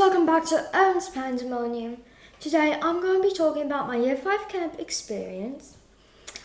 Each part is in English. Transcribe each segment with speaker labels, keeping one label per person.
Speaker 1: welcome back to Owen's Pandemonium. Today I'm going to be talking about my Year 5 camp experience.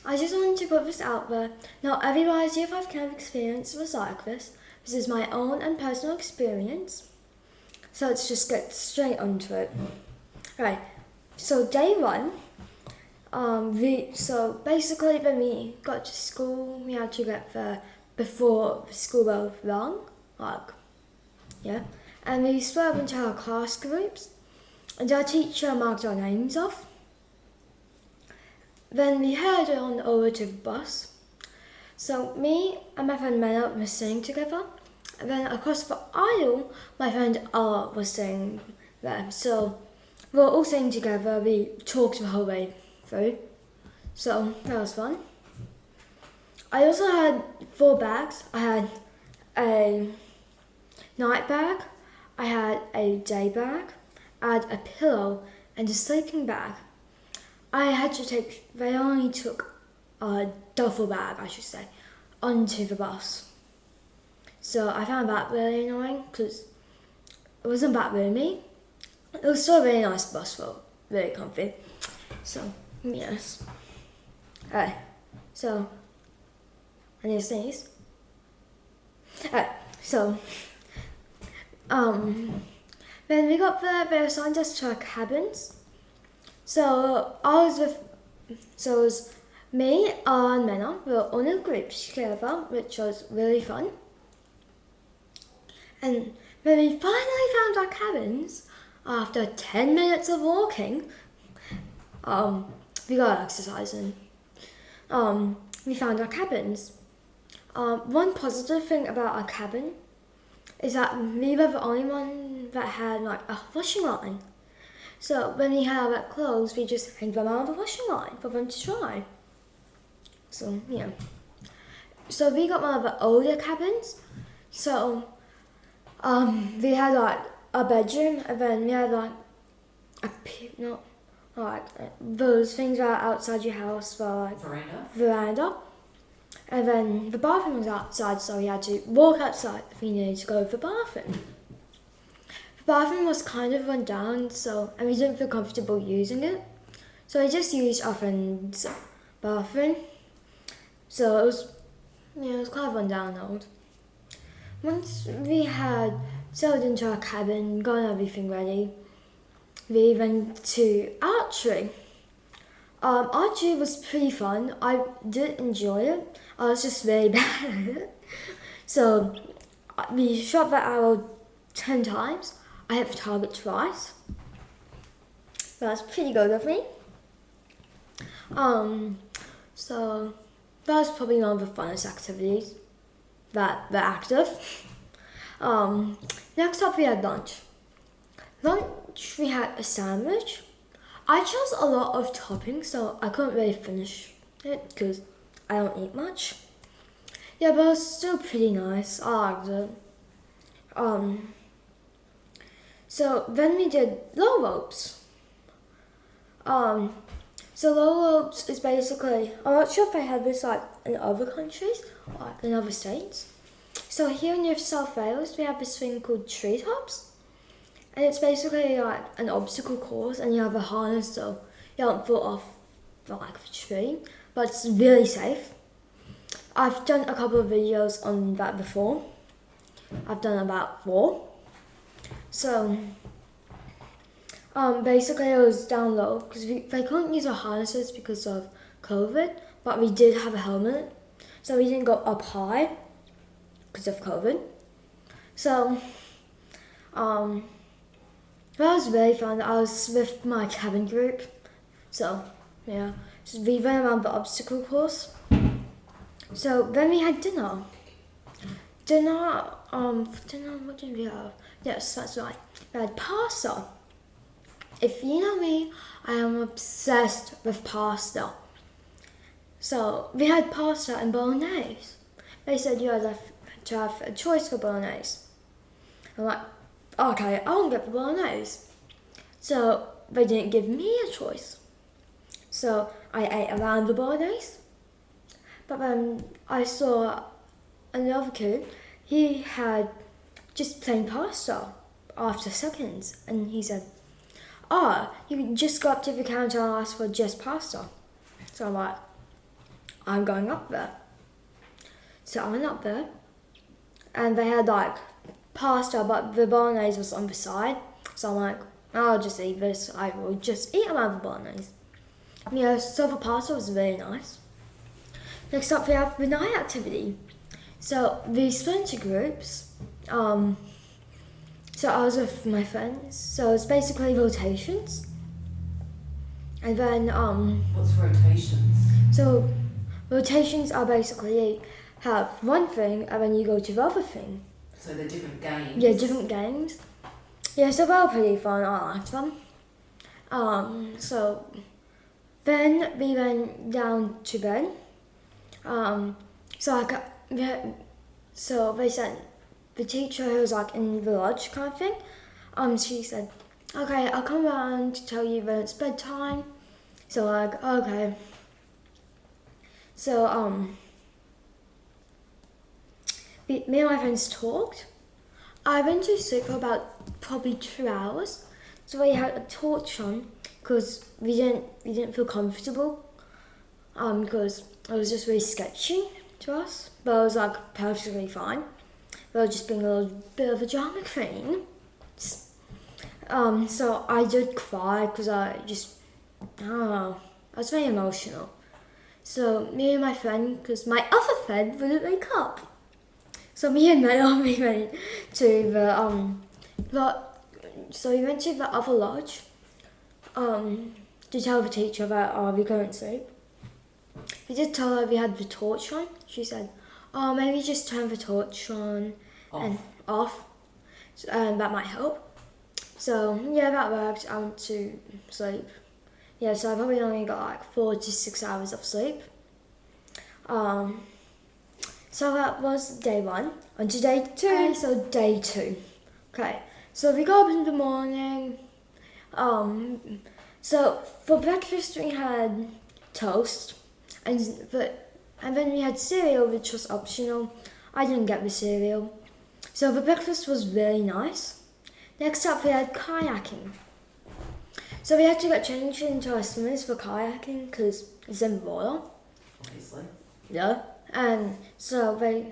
Speaker 1: I just wanted to put this out there. Not everybody's Year 5 camp experience was like this. This is my own and personal experience. So let's just get straight onto it. Right, so day 1, so basically when we got to school, we had to get there before the school bell rang, and we split up into our class groups, and our teacher marked our names off. Then we headed on over to the bus. So me and my friend Mena were sitting together, and then across the aisle, my friend Ella was sitting there. So we were all sitting together, we talked the whole way through. So that was fun. I also had 4 bags. I had a night bag, I had a day bag, I had a pillow and a sleeping bag. They only took a duffel bag, I should say, onto the bus. So I found that really annoying because it wasn't that roomy. It was still a really nice bus, felt really comfy. So, yes. Alright, so, I need to sneeze. Alright, so, when we got there, they assigned us to our cabins. So it was me and Mena. We were all in groups together, which was really fun. And when we finally found our cabins, after 10 minutes of walking, we got exercising. We found our cabins. One positive thing about our cabin is that we were the only one that had a washing line. So when we had our wet clothes, we just hang them out on the washing line for them to dry. So yeah. So we got one of the older cabins. So we had a bedroom, and then we had those things that are outside your house for veranda. And then the bathroom was outside, so we had to walk outside if we needed to go to the bathroom. The bathroom was kind of run down, and we didn't feel comfortable using it. So we just used our friend's bathroom. So it was kind of run down and old. Once we had settled into our cabin, gotten everything ready, we went to archery. Archery was pretty fun. I did enjoy it. I was just really bad at it. So we shot the arrow 10 times. I hit the target twice. That's pretty good of me. So that was probably one of the funnest activities that were active. Next up we had lunch. Lunch we had a sandwich. I chose a lot of toppings, so I couldn't really finish it because I don't eat much. Yeah, but it was still pretty nice. I liked it. So then we did low ropes. So low ropes is basically, I'm not sure if they have this in other countries or in other states. So here in New South Wales, we have this thing called treetops. And it's basically an obstacle course, and you have a harness so you don't fall off the tree, but it's really safe. I've done a couple of videos on that before. I've done about 4. So basically it was down low because they couldn't use our harnesses because of COVID, but we did have a helmet, so we didn't go up high because of COVID. So that was really fun. I was with my cabin group. So, yeah. So we went around the obstacle course. So then we had dinner. For dinner, what did we have? Yes, that's right. We had pasta. If you know me, I am obsessed with pasta. So we had pasta and bolognese. They said you had to have a choice for bolognese. I'm like, okay, I won't get the bolognese. So they didn't give me a choice. So I ate around the bolognese. But then I saw another kid. He had just plain pasta. after seconds. And he said, "Oh, you can just go up to the counter and ask for just pasta." So I'm like, "I'm going up there." So I went up there, and they had like pasta, but the bolognese was on the side. So I'm like, "I'll just eat this. I will just eat another bolognese." Yeah, so the pasta was really nice. Next up, we have the night activity. So we split into groups. So I was with my friends. So it's basically rotations. And then
Speaker 2: What's rotations?
Speaker 1: So rotations are basically have one thing and then you go to the other thing.
Speaker 2: So they're different games?
Speaker 1: Yeah, different games. Yeah, so they were pretty fun. I liked them. So then we went down to bed. So they said the teacher who was like in the lodge kind of thing. She said, "Okay, I'll come around to tell you when it's bedtime." So like, okay. So me and my friends talked. I went to sleep for about probably 2 hours. So we had a torch on because we didn't feel comfortable. Because it was just really sketchy to us. But it was like perfectly fine. We were just being a little bit of a drama queen. So I did cry because I was very emotional. So me and my friend, because my other friend wouldn't wake up. So me and Naomi went to so we went to the other lodge to tell the teacher that we couldn't sleep. We did tell her we had the torch on. She said, "Oh, maybe just turn the torch on and off, and that might help." So yeah, that worked. I went to sleep. Yeah, so I probably only got like 4 to 6 hours of sleep. So that was day 1. On to day 2. Okay, so day 2. Okay, so we got up in the morning. So for breakfast we had toast, and then we had cereal, which was optional. I didn't get the cereal. So the breakfast was really nice. Next up we had kayaking. So we had to get changed into our swimmers for kayaking because it's in the water.
Speaker 2: Obviously.
Speaker 1: Yeah. And so I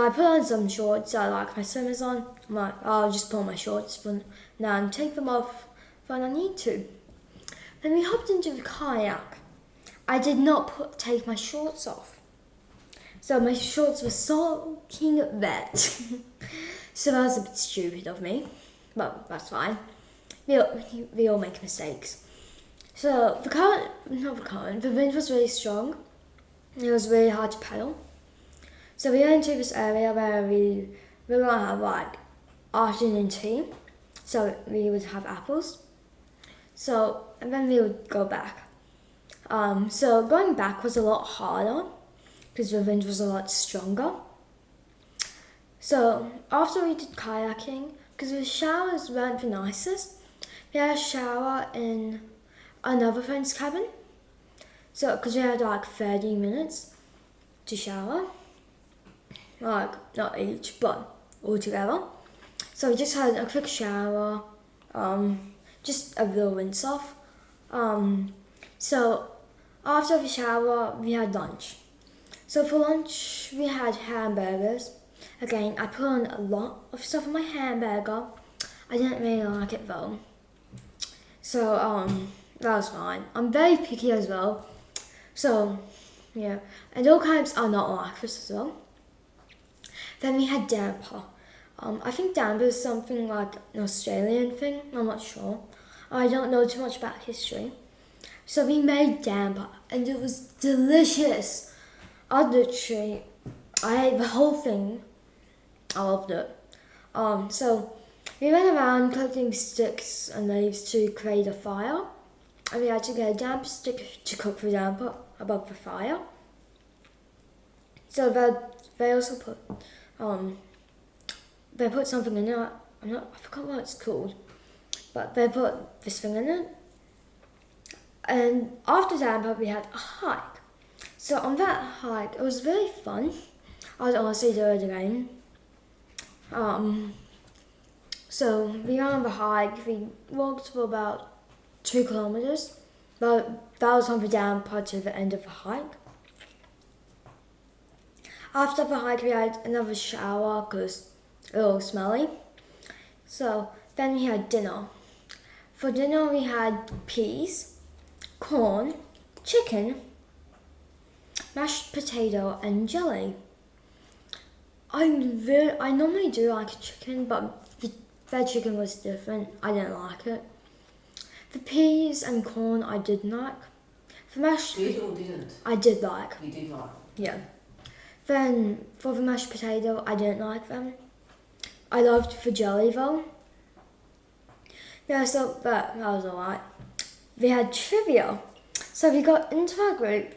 Speaker 1: put on some shorts. I like my swimmers on. I'm like, I'll just put on my shorts for now and take them off when I need to. Then we hopped into the kayak. I did not take my shorts off. So my shorts were soaking wet. So that was a bit stupid of me. But that's fine. We all make mistakes. So the wind was really strong. It was really hard to paddle. So we went into this area where we were going to have like afternoon tea. So we would have apples. So, and then we would go back. So going back was a lot harder because the wind was a lot stronger. So after we did kayaking, because the showers weren't the nicest, we had a shower in another friend's cabin. So, because we had like 30 minutes to shower. Like, not each, but all together. So we just had a quick shower, just a little rinse off. So after the shower, we had lunch. So for lunch, we had hamburgers. Again, I put on a lot of stuff on my hamburger. I didn't really like it though. So, that was fine. I'm very picky as well. So, yeah. And all kinds are not like this as well. Then we had damper. I think damper is something like an Australian thing. I'm not sure. I don't know too much about history. So we made damper and it was delicious. I ate the whole thing. I loved it. So we went around collecting sticks and leaves to create a fire. And we had to get a damper stick to cook the damper above the fire. So they also put they put something in it. I forgot what it's called, but they put this thing in it. And after damper, we had a hike. So on that hike, it was very fun. I'd honestly do it again. So we went on the hike. We walked for about 2 kilometers, but that was on the down part to the end of the hike. After the hike, we had another shower because it was smelly. So then we had dinner. For dinner, we had peas, corn, chicken, mashed potato, and jelly. I normally do like chicken, but the chicken was different. I didn't like it. The peas and corn I did like. The mashed
Speaker 2: Did or didn't?
Speaker 1: I did like.
Speaker 2: You did like.
Speaker 1: Yeah. Then for the mashed potato, I didn't like them. I loved the jelly though. Yeah, so that was alright. We had trivia. So we got into our group.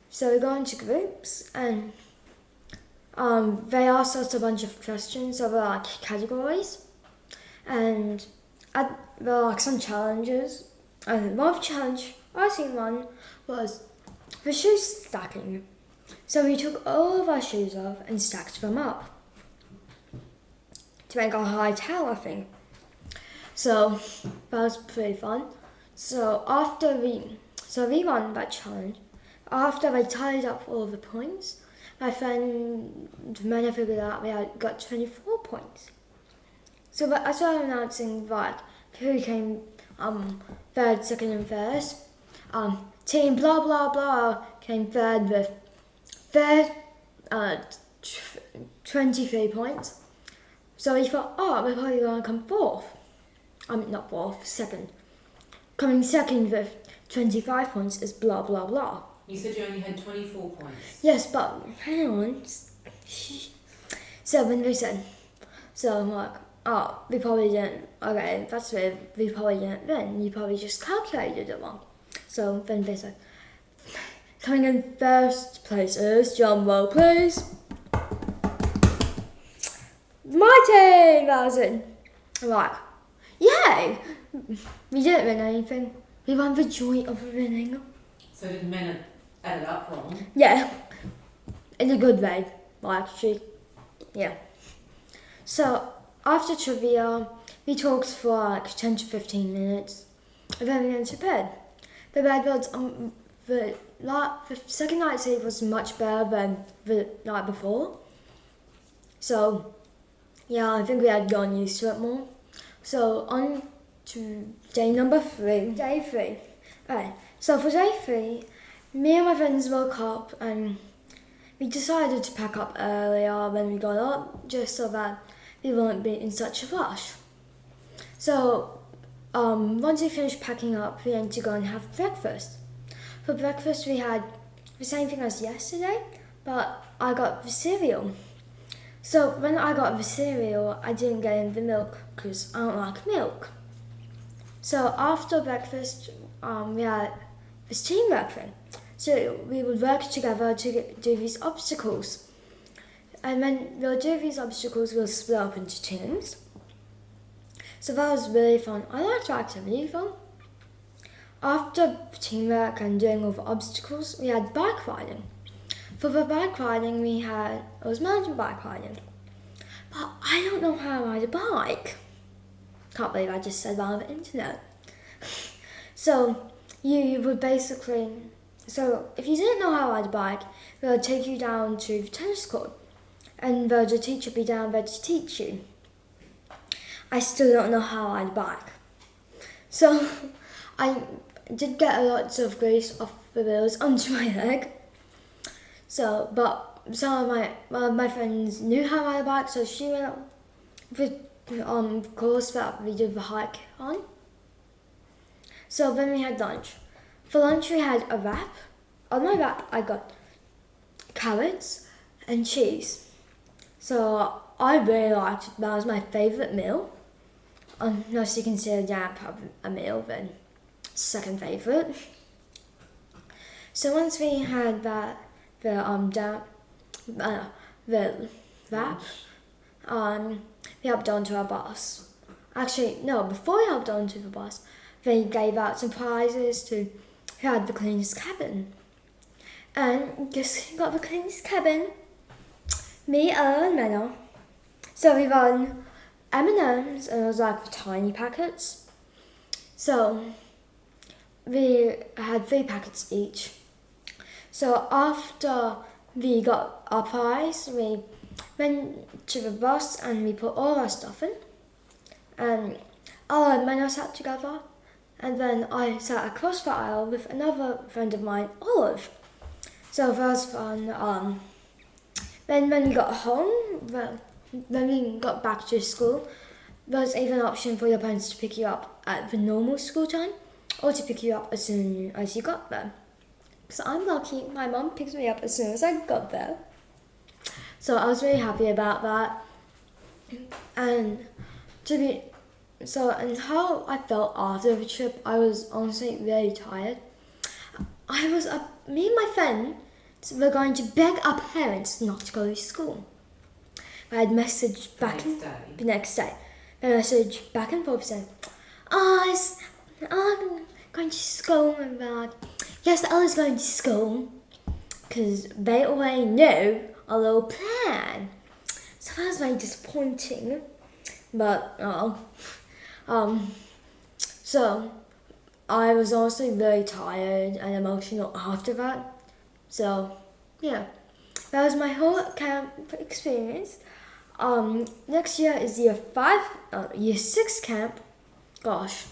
Speaker 1: So we got into groups and they asked us a bunch of questions over like categories. And there were like some challenges. And one challenge I seen one was the shoe stacking. So we took all of our shoes off and stacked them up to make a high tower thing. So that was pretty fun. So we won that challenge. After I tied up all the points, my friend Mena figured out we had got 24 points. So I started announcing like who came third, second, and first. Team blah blah blah came third with 23 points. So we thought, we're probably going to come fourth. Not fourth, second. Coming second with 25 points is blah blah blah.
Speaker 2: You said you only had 24 points.
Speaker 1: Yes, but hang on. So when they said, so I'm like, we probably didn't. Okay, that's weird. We probably didn't win. You probably just calculated it wrong. So then they said, coming in first place is drum roll, please. My team, that was it. I'm like, yay! We didn't win anything. We won the joy of winning.
Speaker 2: So did men add it up wrong?
Speaker 1: Yeah, in a good way. Like, yeah. So after trivia, we talked for like 10 to 15 minutes. And then we went to bed. The bed was, the second night sleep was much better than the night before. So, yeah, I think we had gotten used to it more. So, on to day number 3. Day 3. Alright, so for day 3, me and my friends woke up and we decided to pack up earlier when we got up, just so that we wouldn't be in such a rush. So, once we finished packing up, we had to go and have breakfast. For breakfast, we had the same thing as yesterday, but I got the cereal. So when I got the cereal, I didn't get in the milk because I don't like milk. So after breakfast, we had this teamwork thing. So we would work together to do these obstacles. And when we'll do these obstacles, we'll split up into teams. So that was really fun. I liked the activity though. After teamwork and doing all the obstacles, we had bike riding. For the bike riding, it was mountain bike riding. But I don't know how to ride a bike. Can't believe I just said that on the internet. So you would basically, if you didn't know how to ride a bike, they would take you down to the tennis court. And the teacher would be down there to teach you. I still don't know how to ride a bike. So I did get a lot of grease off the wheels onto my leg. So, but some of my friends knew how to ride a bike, so she went up the course that we did the hike on. So then we had lunch. For lunch we had a wrap. On my wrap I got carrots and cheese. So I really liked it. That was my favourite meal. Unless you consider that a meal, then second favourite. So once we had the wrap, we hopped onto our bus. Actually, no, before we hopped onto the bus, they gave out some prizes to who had the cleanest cabin. And guess who got the cleanest cabin? Me and Mena. So we won M&M's, and it was like the tiny packets. So we had 3 packets each. So after we got our prize, we went to the bus and we put all our stuff in. And Ella and Mena sat together, and then I sat across the aisle with another friend of mine, Olive. So that was fun. Then when we got home, when we got back to school, there was even an option for your parents to pick you up at the normal school time, or to pick you up as soon as you got there. So I'm lucky, my mum picked me up as soon as I got there. So I was really happy about that. And and how I felt after the trip, I was honestly really tired. Me and my friend were going to beg our parents not to go to school. I had messaged the next day. I messaged back and forth saying, I'm going to school, and they're like, yes, Ella's going to school, because they already knew our little plan. So that was very disappointing, but so I was honestly very tired and emotional after that. So yeah, that was my whole camp experience. Next year is year 6 camp. Gosh.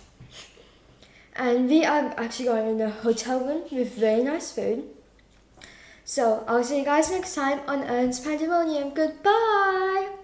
Speaker 1: And we are actually going in a hotel room with very nice food. So I'll see you guys next time on Ern's Pandemonium. Goodbye!